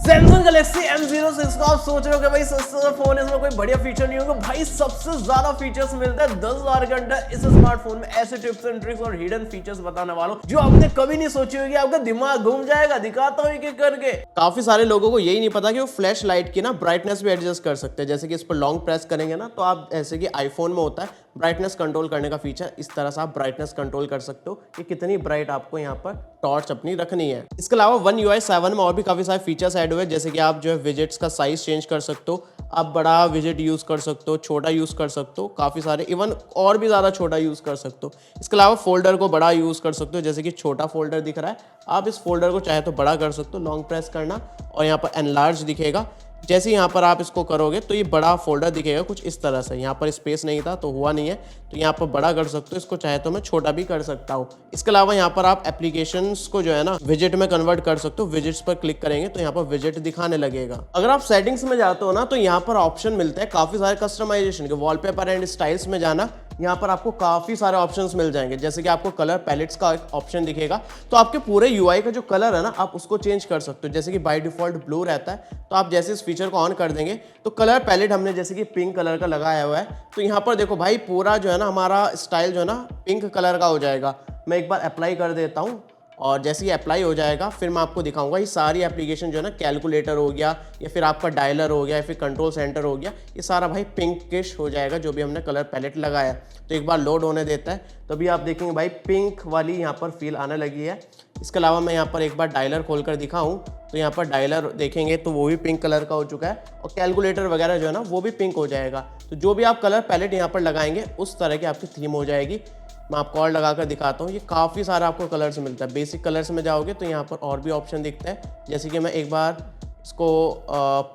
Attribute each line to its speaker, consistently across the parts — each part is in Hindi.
Speaker 1: Samsung Galaxy M06 को आप सोच रहे हो कि भाई सस्ता फोन है, इसमें कोई बढ़िया फीचर नहीं होगा। भाई सबसे ज्यादा फीचर्स मिलते हैं 10,000 के अंदर इस स्मार्टफोन में। ऐसे टिप्स एंड ट्रिक्स और हिडन फीचर्स बताने वाला हूं जो आपने कभी नहीं सोची होगी। आपका दिमाग घूम जाएगा। दिखाता हूं एक-एक करके। काफी सारे लोगों को यही नहीं पता कि वो फ्लैश लाइट की ना ब्राइटनेस भी एडजस्ट कर सकते हैं। जैसे कि इस पर लॉन्ग प्रेस करेंगे ना तो आप, ऐसे कि आईफोन में होता है ब्राइटनेस कंट्रोल करने का फीचर, इस तरह से आप ब्राइटनेस कंट्रोल कर सकते हो कि कितनी ब्राइट आपको यहाँ पर टॉर्च अपनी रखनी है। इसके अलावा One UI 7 में और भी काफी सारे फीचर्स ऐड हुए, जैसे कि आप जो है विजेट्स का साइज चेंज कर सकते हो। आप बड़ा विजेट यूज कर सकते हो, छोटा यूज कर सकते हो, काफी सारे, इवन और भी ज्यादा छोटा यूज कर सकते हो। इसके अलावा फोल्डर को बड़ा यूज कर सकते हो, जैसे कि छोटा फोल्डर दिख रहा है, आप इस फोल्डर को चाहे तो बड़ा कर सकते हो, लॉन्ग प्रेस करना और यहाँ पर एनलार्ज दिखेगा। जैसे यहाँ पर आप इसको करोगे तो ये बड़ा फोल्डर दिखेगा कुछ इस तरह से। यहाँ पर स्पेस नहीं था तो हुआ नहीं है, तो यहाँ पर बड़ा कर सकते हो। इसको चाहे तो मैं छोटा भी कर सकता हूँ। इसके अलावा यहाँ पर आप एप्लीकेशंस को जो है ना विजेट में कन्वर्ट कर सकते हो। विजेट्स पर क्लिक करेंगे तो यहाँ पर विजेट दिखाने लगेगा। अगर आप सेटिंग्स में जाते हो ना तो यहाँ पर ऑप्शन मिलते हैं काफी सारे कस्टमाइजेशन के। वॉलपेपर एंड स्टाइल्स में जाना, यहाँ पर आपको काफी सारे ऑप्शंस मिल जाएंगे। जैसे कि आपको कलर पैलेट्स का एक ऑप्शन दिखेगा, तो आपके पूरे यूआई का जो कलर है ना आप उसको चेंज कर सकते हो। जैसे कि बाय डिफॉल्ट ब्लू रहता है, तो आप जैसे इस फीचर को ऑन कर देंगे तो कलर पैलेट हमने जैसे कि पिंक कलर का लगाया हुआ है, तो यहाँ पर देखो भाई पूरा जो है ना हमारा स्टाइल जो है ना पिंक कलर का हो जाएगा। मैं एक बार अप्लाई कर देता हूँ और जैसे ही अप्लाई हो जाएगा फिर मैं आपको दिखाऊंगा। ये सारी एप्लीकेशन जो है ना, कैलकुलेटर हो गया या फिर आपका डायलर हो गया या फिर कंट्रोल सेंटर हो गया, ये सारा भाई पिंकिश हो जाएगा जो भी हमने कलर पैलेट लगाया। तो एक बार लोड होने देता है तो अभी आप देखेंगे भाई पिंक वाली यहाँ पर फील आने लगी है। इसके अलावा मैं यहाँ पर एक बार डायलर खोल कर दिखाऊँ तो यहाँ पर डायलर देखेंगे तो वो भी पिंक कलर का हो चुका है और कैलकुलेटर वगैरह जो है ना वो भी पिंक हो जाएगा। तो जो भी आप कलर पैलेट यहाँ पर लगाएंगे उस तरह की आपकी थीम हो जाएगी। मैं आपको और लगा कर दिखाता हूँ। ये काफ़ी सारा आपको कलर्स मिलता है। बेसिक कलर्स में जाओगे तो यहाँ पर और भी ऑप्शन दिखता है, जैसे कि मैं एक बार इसको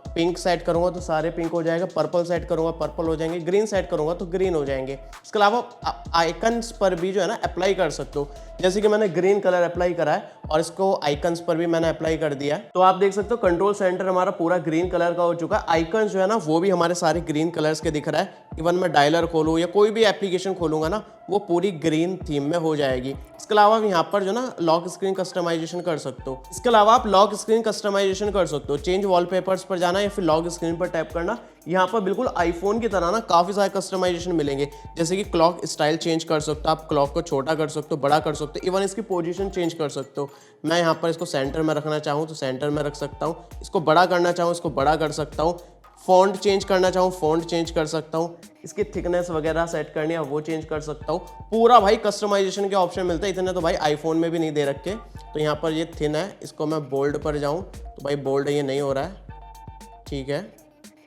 Speaker 1: पिंक सेट करूँगा तो सारे पिंक हो जाएगा, पर्पल सेट करूँगा पर्पल हो जाएंगे, ग्रीन सेट करूँगा तो ग्रीन हो जाएंगे। इसके अलावा आइकन्स पर भी जो है ना अप्लाई कर सकते हो, जैसे कि मैंने ग्रीन कलर अप्लाई करा है और इसको आइकन्स पर भी मैंने अप्लाई कर दिया है। तो आप देख सकते हो कंट्रोल सेंटर हमारा पूरा ग्रीन कलर का हो चुका है। आइकन्स जो है ना वो भी हमारे सारे ग्रीन कलर्स के दिख रहा है। इवन मैं डायलर खोलूँ या कोई भी एप्लीकेशन खोलूँगा ना वो पूरी ग्रीन थीम में हो जाएगी। इसके अलावा यहाँ पर जो ना लॉक स्क्रीन कस्टमाइजेशन कर सकते हो। इसके अलावा आप लॉक स्क्रीन कस्टमाइजेशन कर सकते हो। चेंज वॉलपेपर्स पर जाना या फिर लॉक स्क्रीन पर टैप करना, यहाँ पर बिल्कुल आईफोन की तरह ना काफी सारे कस्टमाइजेशन मिलेंगे। जैसे कि क्लॉक स्टाइल चेंज कर सकते हो, आप क्लॉक को छोटा कर सकते हो, बड़ा कर सकते हो, इवन इसकी पोजीशन चेंज कर सकते हो। मैं यहाँ पर इसको सेंटर में रखना चाहूँ तो सेंटर में रख सकता हूँ, इसको बड़ा करना चाहूँ इसको बड़ा कर सकता हूँ, फॉन्ट चेंज करना चाहूँ फॉन्ट चेंज कर सकता हूँ, इसकी थिकनेस वगैरह सेट करनी है वो चेंज कर सकता हूँ। पूरा भाई कस्टमाइजेशन के ऑप्शन मिलते हैं। इतने तो भाई आईफोन में भी नहीं दे रखे। तो यहाँ पर ये थिन है, इसको मैं बोल्ड पर जाऊँ तो भाई बोल्ड ये नहीं हो रहा है, ठीक है।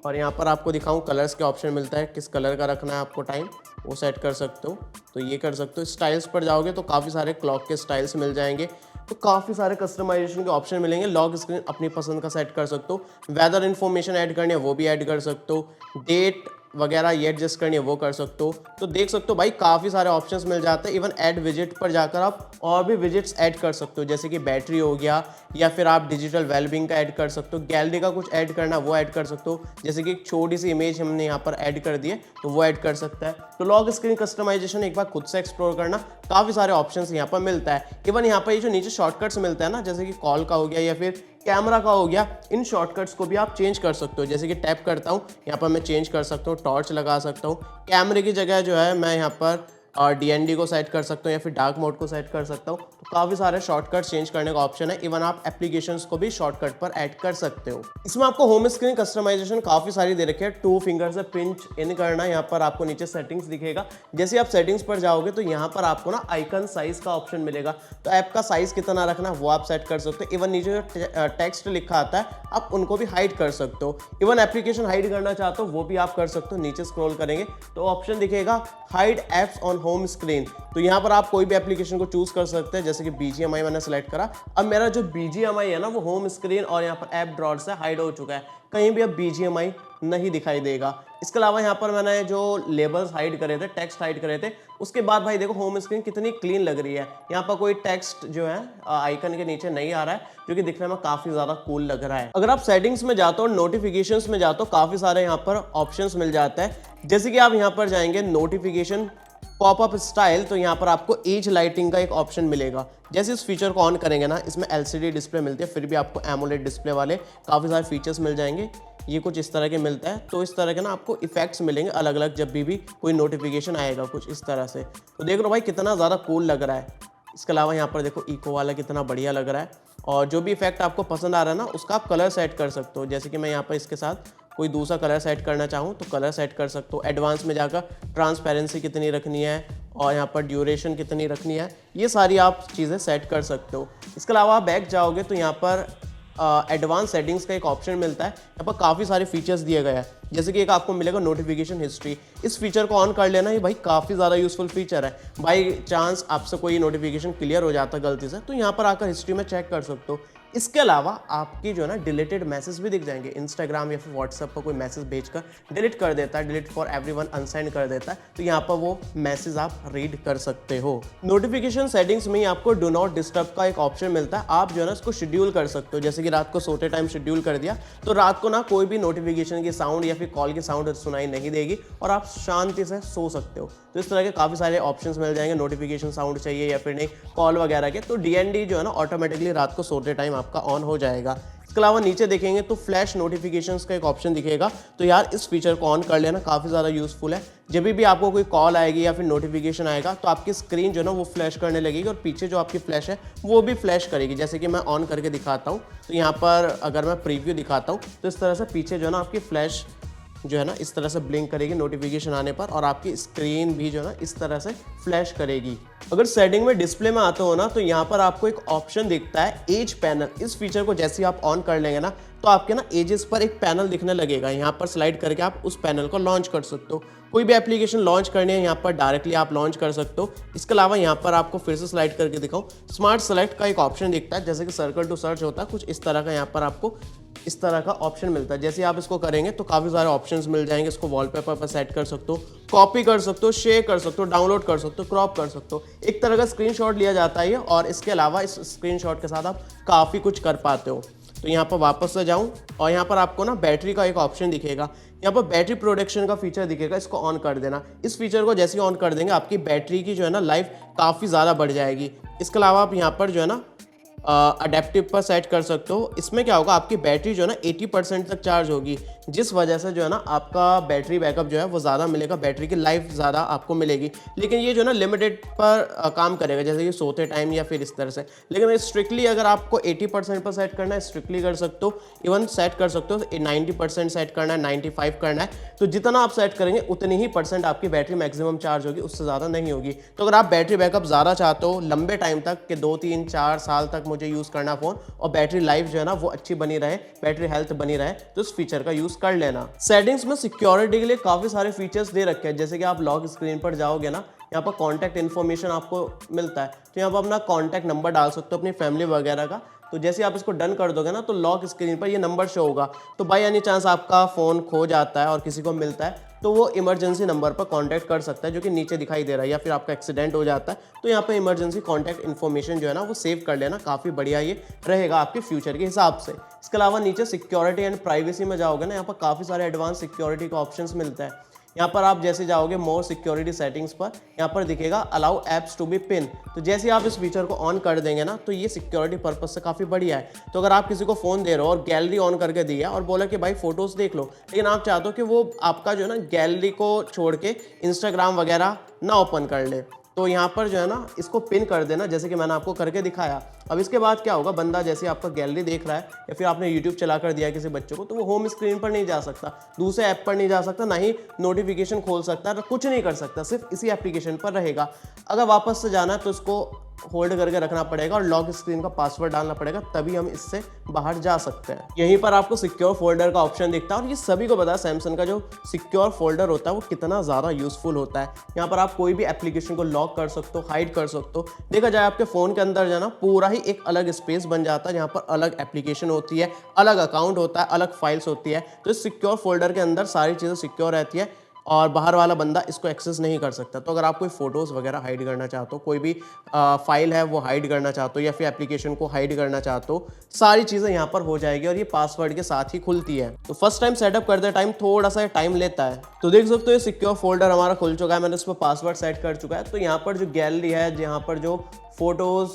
Speaker 1: और यहाँ पर आपको दिखाऊं कलर्स के ऑप्शन मिलता है, किस कलर का रखना है आपको टाइम वो सेट कर सकते हो, तो ये कर सकते हो। स्टाइल्स पर जाओगे तो काफ़ी सारे क्लॉक के स्टाइल्स मिल जाएंगे, तो काफ़ी सारे कस्टमाइजेशन के ऑप्शन मिलेंगे। लॉक स्क्रीन अपनी पसंद का सेट कर सकते हो, वेदर इन्फॉर्मेशन ऐड करनी है वो भी ऐड कर सकते हो, डेट वगैरह ये एडजस्ट करनी है वो कर सकते हो। तो देख सकते हो भाई काफ़ी सारे ऑप्शंस मिल जाते हैं। इवन ऐड विजिट पर जाकर आप और भी विजिट्स ऐड कर सकते हो, जैसे कि बैटरी हो गया या फिर आप डिजिटल वेलबींग का ऐड कर सकते हो, गैलरी का कुछ ऐड करना वो ऐड कर सकते हो, जैसे कि एक छोटी सी इमेज हमने यहाँ पर ऐड कर दी है तो वो ऐड कर सकता है। तो लॉक स्क्रीन कस्टमाइजेशन एक बार खुद से एक्सप्लोर करना, काफ़ी सारे ऑप्शंस यहाँ पर मिलता है। इवन यहाँ पर ये जो नीचे शॉर्टकट्स मिलता है ना, जैसे कि कॉल का हो गया या फिर कैमरा का हो गया, इन शॉर्टकट्स को भी आप चेंज कर सकते हो। जैसे कि टैप करता हूँ यहाँ पर मैं चेंज कर सकता हूँ, टॉर्च लगा सकता हूँ, कैमरे की जगह जो है मैं यहाँ पर DND को सेट कर सकता हूँ या फिर डार्क मोड को सेट कर सकता हूँ। तो काफ़ी सारे शॉर्टकट चेंज करने का ऑप्शन है। इवन आप एप्लीकेशंस को भी शॉर्टकट पर ऐड कर सकते हो। इसमें आपको होम स्क्रीन कस्टमाइजेशन काफ़ी सारी दे रखी है। 2 फिंगर से पिंच इन करना, यहाँ पर आपको नीचे सेटिंग्स दिखेगा। जैसे आप सेटिंग्स पर जाओगे तो यहाँ पर आपको ना आइकन साइज का ऑप्शन मिलेगा, तो ऐप का साइज कितना रखना वो आप सेट कर सकते हो। इवन नीचे जो टेक्स्ट लिखा आता है आप उनको भी हाइड कर सकते हो। इवन एप्लीकेशन हाइड करना चाहते हो वो भी आप कर सकते हो। नीचे स्क्रॉल करेंगे तो ऑप्शन दिखेगा hide apps on home screen, तो यहाँ पर आप कोई भी एप्लीकेशन को चूज कर सकते हैं। जैसे कि BGMI मैंने सेलेक्ट करा, अब मेरा जो BGMI है ना वो होम स्क्रीन और यहाँ पर ऐप ड्रॉर से हाइड हो चुका है, कहीं भी अब BGMI नहीं दिखाई देगा। इसके अलावा यहाँ पर मैंने जो लेबल्स हाइड करे थे, टेक्स्ट हाइड करे थे, उसके बाद भाई देखो होम स्क्रीन कितनी क्लीन लग रही है। यहाँ पर कोई टेक्स्ट जो है आइकन के नीचे नहीं आ रहा है, जो कि दिखने में काफी ज्यादा कूल लग रहा है। अगर आप सेटिंग्स में जाते हो, नोटिफिकेशंस में जाते हो, काफी सारे यहाँ पर ऑप्शंस मिल जाते हैं। जैसे कि आप यहाँ पर जाएंगे नोटिफिकेशन पॉपअप स्टाइल, तो यहाँ पर आपको एज लाइटिंग का एक ऑप्शन मिलेगा। जैसे इस फीचर को ऑन करेंगे ना, इसमें LCD डिस्प्ले मिलती है, फिर भी आपको एमोलेड डिस्प्ले वाले काफ़ी सारे फीचर्स मिल जाएंगे। ये कुछ इस तरह के मिलता है, तो इस तरह के ना आपको इफेक्ट्स मिलेंगे अलग अलग जब भी कोई नोटिफिकेशन आएगा कुछ इस तरह से। तो देख लो भाई कितना ज़्यादा कूल लग रहा है। इसके अलावा यहाँ पर देखो इको वाला कितना बढ़िया लग रहा है, और जो भी इफेक्ट आपको पसंद आ रहा है ना उसका आप कलर सेट कर सकते हो। जैसे कि मैं यहाँ पर इसके साथ कोई दूसरा कलर सेट करना चाहूँ तो कलर सेट कर सकते हो। एडवांस में जाकर ट्रांसपेरेंसी कितनी रखनी है और यहाँ पर ड्यूरेशन कितनी रखनी है, ये सारी आप चीज़ें सेट कर सकते हो। इसके अलावा आप बैक जाओगे तो यहाँ पर एडवांस सेटिंग्स का एक ऑप्शन मिलता है। यहाँ पर काफ़ी सारे फीचर्स दिए गए हैं, जैसे कि एक आपको मिलेगा नोटिफिकेशन हिस्ट्री। इस फीचर को ऑन कर लेना, ये भाई काफ़ी ज़्यादा यूजफुल फीचर है। बाई चांस आपसे कोई नोटिफिकेशन क्लियर हो जाता है गलती से, तो यहाँ पर आकर हिस्ट्री में चेक कर सकते हो। इसके अलावा आपकी जो है ना डिलीटेड मैसेज भी दिख जाएंगे। इंस्टाग्राम या फिर व्हाट्सएप पर कोई मैसेज भेजकर डिलीट कर देता है, डिलीट फॉर एवरीवन अनसेंड कर देता है, तो यहाँ पर वो मैसेज आप रीड कर सकते हो। नोटिफिकेशन सेटिंग्स में आपको डू नॉट डिस्टर्ब का एक ऑप्शन मिलता है। आप जो है ना इसको शेड्यूल कर सकते हो, जैसे कि रात को सोते टाइम शेड्यूल कर दिया तो रात को ना कोई भी नोटिफिकेशन की साउंड या फिर कॉल की साउंड सुनाई नहीं देगी और आप शांति से सो सकते हो। तो इस तरह के काफ़ी सारे ऑप्शंस मिल जाएंगे, नोटिफिकेशन साउंड चाहिए या फिर नहीं कॉल वगैरह के, तो DND जो है ना ऑटोमेटिकली रात को सोते टाइम आपका ऑन हो जाएगा। इसके अलावा नीचे देखेंगे तो फ्लैश नोटिफिकेशंस का एक ऑप्शन दिखेगा, तो यार इस फीचर को ऑन कर लेना, काफ़ी ज़्यादा यूजफुल है। जब भी आपको कोई कॉल आएगी या फिर नोटिफिकेशन आएगा तो आपकी स्क्रीन जो है ना वो फ्लैश करने लगेगी और पीछे जो आपकी फ्लैश है वो भी फ्लैश करेगी। जैसे कि मैं ऑन करके दिखाता हूँ, तो यहाँ पर अगर मैं प्रीव्यू दिखाता हूँ तो इस तरह से पीछे जो है ना आपकी फ्लैश जो है ना इस तरह से ब्लिंक करेगी नोटिफिकेशन आने पर, और आपकी स्क्रीन भी जो है ना इस तरह से फ्लैश करेगी। अगर सेटिंग में डिस्प्ले में आते हो ना तो यहाँ पर आपको एक ऑप्शन दिखता है एज पैनल। इस फीचर को जैसे ही आप ऑन कर लेंगे ना तो आपके ना एजेस पर एक पैनल दिखने लगेगा। यहाँ पर स्लाइड करके आप उस पैनल को लॉन्च कर सकते हो। कोई भी एप्लीकेशन लॉन्च करनी है यहाँ पर डायरेक्टली आप लॉन्च कर सकते हो। इसके अलावा यहाँ पर आपको फिर से स्लाइड करके दिखाऊं, स्मार्ट सेलेक्ट का एक ऑप्शन दिखता है, जैसे कि सर्कल टू सर्च होता है कुछ इस तरह का। यहाँ पर आपको इस तरह का ऑप्शन मिलता है। जैसे आप इसको करेंगे तो काफ़ी सारे ऑप्शंस मिल जाएंगे। इसको वॉलपेपर पर सेट कर सकते हो, कॉपी कर सकते हो, शेयर कर सकते हो, डाउनलोड कर सकते हो, क्रॉप कर सकते हो। एक तरह का स्क्रीनशॉट लिया जाता है और इसके अलावा इस स्क्रीनशॉट के साथ आप काफ़ी कुछ कर पाते हो। तो यहाँ पर वापस से जाऊँ और यहाँ पर आपको ना बैटरी का एक ऑप्शन दिखेगा। यहाँ पर बैटरी प्रोटेक्शन का फीचर दिखेगा, इसको ऑन कर देना। इस फीचर को जैसे ही ऑन कर देंगे आपकी बैटरी की जो है ना लाइफ काफ़ी ज़्यादा बढ़ जाएगी। इसके अलावा आप यहाँ पर जो है ना अडेप्टिव पर सेट कर सकते हो। इसमें क्या होगा, आपकी बैटरी जो है ना 80% तक चार्ज होगी, जिस वजह से जो है ना आपका बैटरी बैकअप जो है वो ज़्यादा मिलेगा, बैटरी की लाइफ ज़्यादा आपको मिलेगी। लेकिन ये जो है ना लिमिटेड पर काम करेगा, जैसे कि सोते टाइम या फिर इस तरह से। लेकिन स्ट्रिक्टली अगर आपको 80% पर सेट करना है स्ट्रिक्टली कर सकते हो, इवन सेट कर सकते हो 90% सेट करना है, 95 करना है, तो जितना आप सेट करेंगे उतनी ही % आपकी बैटरी मैक्सिमम चार्ज होगी, उससे ज़्यादा नहीं होगी। तो अगर आप बैटरी बैकअप ज़्यादा चाहते हो लंबे टाइम तक कि 2, 3, 4 साल तक मुझे यूज़ करना फ़ोन और बैटरी लाइफ जो है ना वो अच्छी बनी रहे, बैटरी हेल्थ बनी रहे, तो इस फीचर का यूज़ कर लेना। सेटिंग्स में सिक्योरिटी के लिए काफ़ी सारे फीचर्स दे रखे हैं, जैसे कि आप लॉक स्क्रीन पर जाओगे ना, यहाँ पर कॉन्टैक्ट इन्फॉर्मेशन आपको मिलता है, तो यहाँ पर अपना कॉन्टैक्ट नंबर डाल सकते हो अपनी फैमिली वगैरह का। तो जैसे आप इसको डन कर दोगे ना तो लॉक स्क्रीन पर ये नंबर शो होगा। तो बाई एनी चांस आपका फ़ोन खो जाता है और किसी को मिलता है तो वो इमरजेंसी नंबर पर कांटेक्ट कर सकता है, जो कि नीचे दिखाई दे रहा है, या फिर आपका एक्सीडेंट हो जाता है तो यहाँ पे इमरजेंसी कांटेक्ट इन्फॉर्मेशन जो है ना वो सेव कर लेना, काफ़ी बढ़िया ये रहेगा आपके फ्यूचर के हिसाब से। इसके अलावा नीचे सिक्योरिटी एंड प्राइवेसी में जाओगे ना, यहाँ पर काफ़ी सारे एडवांस सिक्योरिटी का ऑप्शंस मिलता है। यहाँ पर आप जैसे जाओगे मोर सिक्योरिटी सेटिंग्स पर, यहाँ पर दिखेगा allow apps to be pin. तो जैसे आप इस फीचर को ऑन कर देंगे ना तो ये सिक्योरिटी पर्पज से काफ़ी बढ़िया है। तो अगर आप किसी को फ़ोन दे रहे हो और गैलरी ऑन करके दिया और बोला कि भाई फोटोज़ देख लो, लेकिन आप चाहते हो कि वो आपका जो है ना गैलरी को छोड़ के इंस्टाग्राम वगैरह ना ओपन कर ले, तो यहाँ पर जो है ना इसको पिन कर देना, जैसे कि मैंने आपको करके दिखाया। अब इसके बाद क्या होगा, बंदा जैसे आपका गैलरी देख रहा है या फिर आपने यूट्यूब चला कर दिया किसी बच्चे को, तो वो होम स्क्रीन पर नहीं जा सकता, दूसरे ऐप पर नहीं जा सकता, ना ही नोटिफिकेशन खोल सकता, कुछ नहीं कर सकता, सिर्फ इसी एप्लीकेशन पर रहेगा। अगर वापस से जाना है तो इसको होल्ड करके रखना पड़ेगा और लॉक स्क्रीन का पासवर्ड डालना पड़ेगा, तभी हम इससे बाहर जा सकते हैं। यहीं पर आपको सिक्योर फोल्डर का ऑप्शन दिखता है, और ये सभी को पता है सैमसंग का जो सिक्योर फोल्डर होता है वो कितना ज़्यादा यूजफुल होता है। यहाँ पर आप कोई भी एप्लीकेशन को लॉक कर सकते हो, हाइड कर सकते हो। देखा जाए आपके फ़ोन के अंदर जो है ना पूरा ही एक अलग स्पेस बन जाता है, जहाँ पर अलग एप्लीकेशन होती है, अलग अकाउंट होता है, अलग फाइल्स होती है। तो इस सिक्योर फोल्डर के अंदर सारी चीज़ें सिक्योर रहती है। और बाहर वाला बंदा इसको एक्सेस नहीं कर सकता। तो अगर आप कोई फ़ोटोज़ वगैरह हाइड करना चाहते हो, कोई भी फाइल है वो हाइड करना चाहते हो या फिर एप्लीकेशन को हाइड करना चाहते हो, सारी चीज़ें यहाँ पर हो जाएगी और ये पासवर्ड के साथ ही खुलती है। तो फर्स्ट टाइम सेटअप करते टाइम थोड़ा सा टाइम लेता है। तो देख सकते हो ये सिक्योर फोल्डर हमारा खुल चुका है, मैंने इस पर पासवर्ड सेट कर चुका है। तो यहाँ पर जो गैलरी है, जहाँ पर जो फोटोज़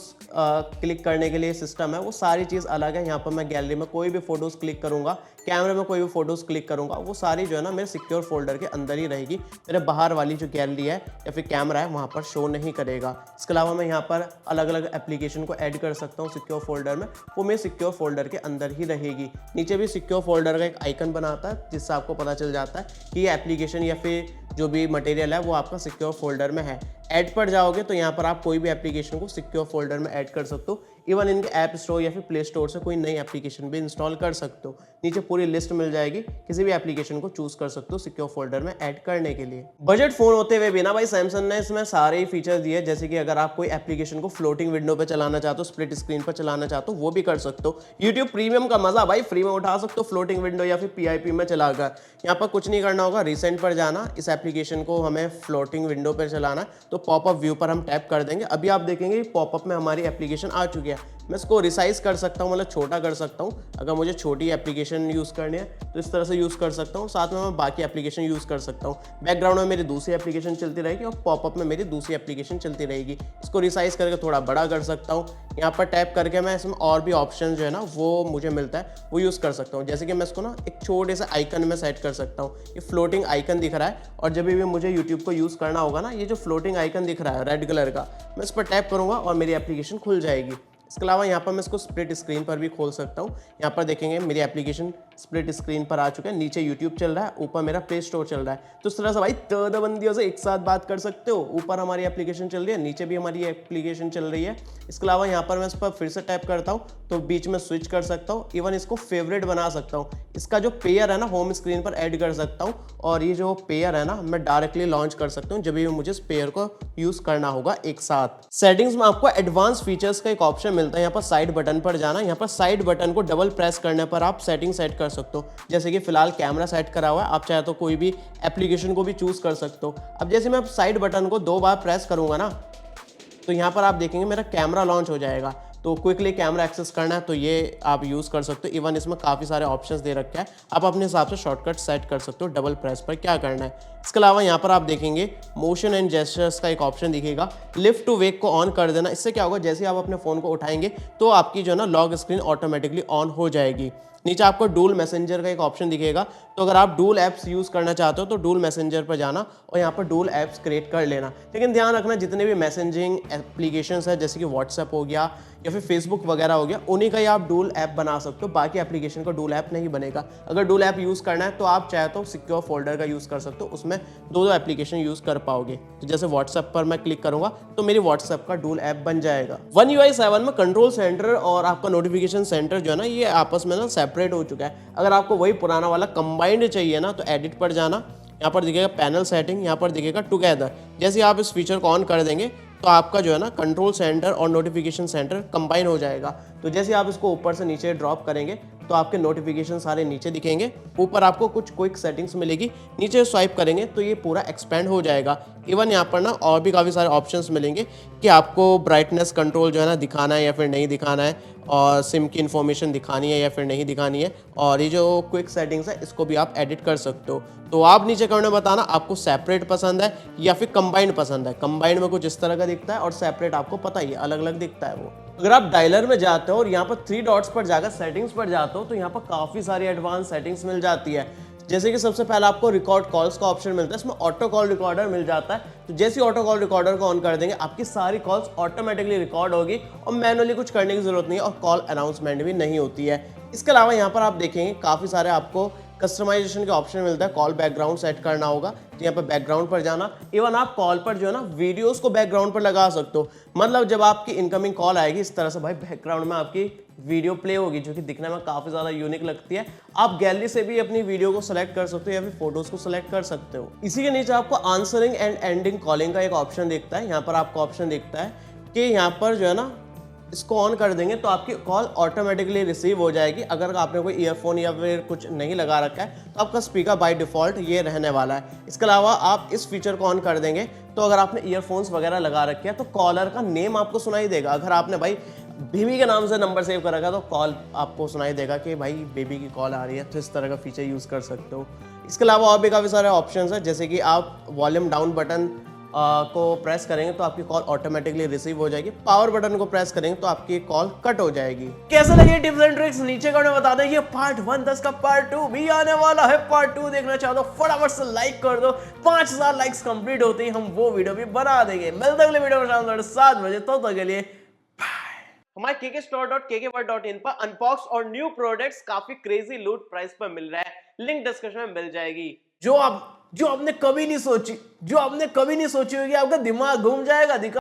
Speaker 1: क्लिक करने के लिए सिस्टम है, वो सारी चीज़ अलग है। यहाँ पर मैं गैलरी में कोई भी फोटोज़ क्लिक करूँगा, कैमरे में कोई भी फोटोज़ क्लिक करूँगा, वो सारी जो है ना मेरे सिक्योर फोल्डर के अंदर ही रहेगी। मेरे बाहर वाली जो गैलरी है या फिर कैमरा है वहाँ पर शो नहीं करेगा। इसके अलावा मैं यहाँ पर अलग अलग एप्लीकेशन को ऐड कर सकता हूँ सिक्योर फोल्डर में, वो मेरे सिक्योर फोल्डर के अंदर ही रहेगी। नीचे भी सिक्योर फोल्डर का एक आइकन बनाता है जिससे आपको पता चल जाता है कि ये एप्लीकेशन या फिर जो भी मटेरियल है वो आपका सिक्योर फोल्डर में है। ऐड पर जाओगे तो यहाँ पर आप कोई भी एप्लीकेशन को सिक्योर फोल्डर में ऐड कर सकते हो। इवन इनके ऐप स्टोर या फिर प्ले स्टोर से कोई नई एप्लीकेशन भी इंस्टॉल कर सकते हो। नीचे पूरी लिस्ट मिल जाएगी, किसी भी एप्लीकेशन को चूज कर सकते हो सिक्योर फोल्डर में ऐड करने के लिए। बजट फोन होते हुए भी ना भाई सैमसंग ने इसमें सारे ही फीचर दिए, जैसे कि अगर आप कोई एप्लीकेशन को फ्लोटिंग विंडो पे चलाना चाहते हो, स्प्लिट स्क्रीन पर चलाना चाहते हो, वो भी कर सकते हो। यूट्यूब प्रीमियम का मजा भाई फ्री में उठा सकते हो फ्लोटिंग विंडो या फिर PIP में चलाकर। यहाँ पर कुछ नहीं करना होगा, रिसेंट पर जाना, इस एप्लीकेशन को हमें फ्लोटिंग विंडो पर चलाना, तो पॉपअप व्यू पर हम टैप कर देंगे। अभी आप देखेंगे पॉपअप में हमारी एप्लीकेशन आ चुकी है। मैं इसको रिसाइज कर सकता हूँ, मतलब छोटा कर सकता हूँ। अगर मुझे छोटी एप्लीकेशन यूज़ करनी है तो इस तरह से यूज़ कर सकता हूँ। साथ में मैं बाकी एप्लीकेशन यूज़ कर सकता हूँ। बैकग्राउंड में मेरी दूसरी एप्लीकेशन चलती रहेगी और पॉपअप में मेरी दूसरी एप्लीकेशन चलती रहेगी। इसको रिसाइज करके थोड़ा बड़ा कर सकता हूँ। यहाँ पर टैप करके मैं इसमें और भी ऑप्शन जो है ना वो मुझे मिलता है वो यूज़ कर सकता हूँ। जैसे कि मैं इसको ना एक छोटे से आइकन में सेट कर सकता हूँ। ये फ्लोटिंग आइकन दिख रहा है और जब भी मुझे यूट्यूब को यूज़ करना होगा ना, ये जो फ्लोटिंग आइकन दिख रहा है रेड कलर का, मैं इस पर टैप करूँगा और मेरी एप्लीकेशन खुल जाएगी। इसके अलावा यहाँ पर मैं इसको स्प्लिट स्क्रीन पर भी खोल सकता हूँ। यहाँ पर देखेंगे मेरी एप्लीकेशन स्प्लिट स्क्रीन पर आ चुका है। नीचे यूट्यूब चल रहा है, ऊपर मेरा प्ले स्टोर चल रहा है। तो इस तरह से भाई बंदियों से एक साथ बात कर सकते हो। ऊपर हमारी एप्लीकेशन चल रही है, नीचे भी हमारी एप्लीकेशन चल रही है। इसके अलावा यहाँ पर मैं इस पर फिर से टैप करता हूँ तो बीच में स्विच कर सकता हूँ। इवन इसको फेवरेट बना सकता हूँ। इसका जो पेयर है ना होम स्क्रीन पर ऐड कर सकता हूँ और ये जो पेयर है ना मैं डायरेक्टली लॉन्च कर सकता हूँ जब भी मुझे इस पेयर को यूज करना होगा एक साथ। सेटिंग्स में आपको एडवांस फीचर्स का एक ऑप्शन मिलता है। यहाँ पर साइड बटन पर जाना, यहाँ पर साइड बटन को डबल प्रेस करने पर आप सेटिंग सेट कर सकते हो। जैसे कि फिलहाल कैमरा सेट करा हुआ है, आप चाहे तो कोई भी एप्लीकेशन को भी चूज कर सकते हो। अब जैसे मैं साइड बटन को 2 बार प्रेस करूंगा ना तो यहाँ पर आप देखेंगे मेरा कैमरा लॉन्च हो जाएगा। तो क्विकली कैमरा एक्सेस करना है तो ये आप यूज़ कर सकते हो। इवन इसमें काफ़ी सारे ऑप्शंस दे रखे हैं, आप अपने हिसाब से शॉर्टकट सेट कर सकते हो डबल प्रेस पर क्या करना है। इसके अलावा यहाँ पर आप देखेंगे मोशन एंड जेस्चर्स का एक ऑप्शन दिखेगा, लिफ्ट टू वेक को ऑन कर देना। इससे क्या होगा, जैसे आप अपने फ़ोन को उठाएंगे तो आपकी जो है ना लॉक स्क्रीन ऑटोमेटिकली ऑन हो जाएगी। नीचे आपको डूल मैसेंजर का एक ऑप्शन दिखेगा, तो अगर आप डूल ऐप्स यूज़ करना चाहते हो तो डूल मैसेंजर पर जाना और यहाँ पर डूल ऐप्स क्रिएट कर लेना। लेकिन ध्यान रखना जितने भी मैसेजिंग एप्लीकेशंस है जैसे कि व्हाट्सएप हो गया या फिर फेसबुक वगैरह हो गया, उन्हीं का ही आप डूल ऐप बना सकते हो। बाकी एप्लीकेशन का डूल ऐप नहीं बनेगा। अगर डूल ऐप यूज़ करना है तो आप चाहे तो सिक्योर फोल्डर का यूज़ कर सकते हो, उसमें 2 एप्लीकेशन यूज़ कर पाओगे। तो जैसे व्हाट्सएप पर मैं क्लिक करूंगा तो मेरी व्हाट्सएप का डूल ऐप बन जाएगा। One UI 7 में कंट्रोल सेंटर और आपका नोटिफिकेशन सेंटर जो है ना ये आपस में ना सेपरेट हो चुका है। अगर आपको वही पुराना वाला कंबाइंड चाहिए ना तो एडिट पर जाना, यहाँ पर दिखेगा पैनल सेटिंग, यहाँ पर दिखेगा टुगेदर। जैसे आप इस फीचर को ऑन कर देंगे तो आपका जो है ना कंट्रोल सेंटर और नोटिफिकेशन सेंटर कंबाइन हो जाएगा। तो जैसे आप इसको ऊपर से नीचे ड्रॉप करेंगे तो आपके नोटिफिकेशन सारे नीचे दिखेंगे, ऊपर आपको कुछ क्विक सेटिंग्स मिलेगी, नीचे स्वाइप करेंगे तो ये पूरा एक्सपेंड हो जाएगा। इवन यहाँ पर ना और भी काफ़ी सारे ऑप्शंस मिलेंगे कि आपको ब्राइटनेस कंट्रोल जो है ना दिखाना है या फिर नहीं दिखाना है, और सिम की इन्फॉर्मेशन दिखानी है या फिर नहीं दिखानी है, और ये जो क्विक सेटिंग्स है इसको भी आप एडिट कर सकते हो। तो आप नीचे कमेंट में बताना आपको सेपरेट पसंद है या फिर कंबाइंड पसंद है। कंबाइंड में कुछ इस तरह का दिखता है और सेपरेट आपको पता ही है अलग अलग दिखता है वो। अगर आप डायलर में जाते हो और यहाँ पर 3 डॉट्स पर जाकर सेटिंग्स पर जाते हो तो यहाँ पर काफ़ी सारी एडवांस सेटिंग्स मिल जाती है। जैसे कि सबसे पहले आपको रिकॉर्ड कॉल्स का ऑप्शन मिलता है, इसमें ऑटो कॉल रिकॉर्डर मिल जाता है। तो जैसे ऑटो कॉल रिकॉर्डर को ऑन कर देंगे आपकी सारी कॉल्स ऑटोमेटिकली रिकॉर्ड होगी और मैनुअली कुछ करने की जरूरत नहीं है और कॉल अनाउंसमेंट भी नहीं होती है। इसके अलावा यहाँ पर आप देखेंगे काफ़ी सारे आपको कस्टमाइजेशन के ऑप्शन मिलता है। कॉल बैकग्राउंड सेट करना होगा तो यहाँ पर बैकग्राउंड पर जाना। इवन आप कॉल पर जो है ना वीडियोस को बैकग्राउंड पर लगा सकते हो, मतलब जब आपकी इनकमिंग कॉल आएगी इस तरह से भाई बैकग्राउंड में आपकी वीडियो प्ले होगी जो कि दिखने में काफ़ी ज़्यादा यूनिक लगती है। आप गैलरी से भी अपनी वीडियो को सेलेक्ट कर सकते हो या फिर फोटोज़ को सेलेक्ट कर सकते हो। इसी के नीचे आपको आंसरिंग एंड एंडिंग कॉलिंग का एक ऑप्शन दिखता है। यहाँ पर आपको ऑप्शन दिखता है कि यहाँ पर जो है ना इसको ऑन कर देंगे तो आपकी कॉल ऑटोमेटिकली रिसीव हो जाएगी। अगर आपने कोई ईयरफोन या फिर कुछ नहीं लगा रखा है तो आपका स्पीकर बाय डिफ़ॉल्ट ये रहने वाला है। इसके अलावा आप इस फीचर को ऑन कर देंगे तो अगर आपने ईयरफोन्स वगैरह लगा रखे हैं तो कॉलर का नेम आपको सुनाई देगा। अगर आपने भाई बेबी के नाम से नंबर सेव कर रखा तो कॉल आपको सुनाई देगा कि भाई बेबी की कॉल आ रही है, तो इस तरह का फीचर यूज़ कर सकते हो। इसके अलावा और भी काफ़ी सारे ऑप्शंस हैं, जैसे कि आप वॉल्यूम डाउन बटन को प्रेस करेंगे तो आपकी कॉल ऑटोमेटिकली रिसीव हो जाएगी। पावर बटन को प्रेस करेंगे तो आपकी कॉल कट हो जाएगी। कैसे लगे टिप्स एंड ट्रिक्स नीचे कमेंट में बता दें। ये पार्ट 1 10 का पार्ट 2 भी आने वाला है। पार्ट 2 देखना चाहो तो फटाफट से लाइक कर दो। 5000 लाइक्स कंप्लीट होते ही हम वो वीडियो भी बना देंगे। मिलते अगले वीडियो में शाम 7 बजे। तो तक के लिए हमारे kkstore.kkworld.in पर अनबॉक्स और न्यू प्रोडक्ट्स काफी क्रेजी लूट प्राइस पर मिल रहा है। लिंक डिस्क्रिप्शन में मिल जाएगी। जो आपने कभी नहीं सोची होगी, आपका दिमाग घूम जाएगा।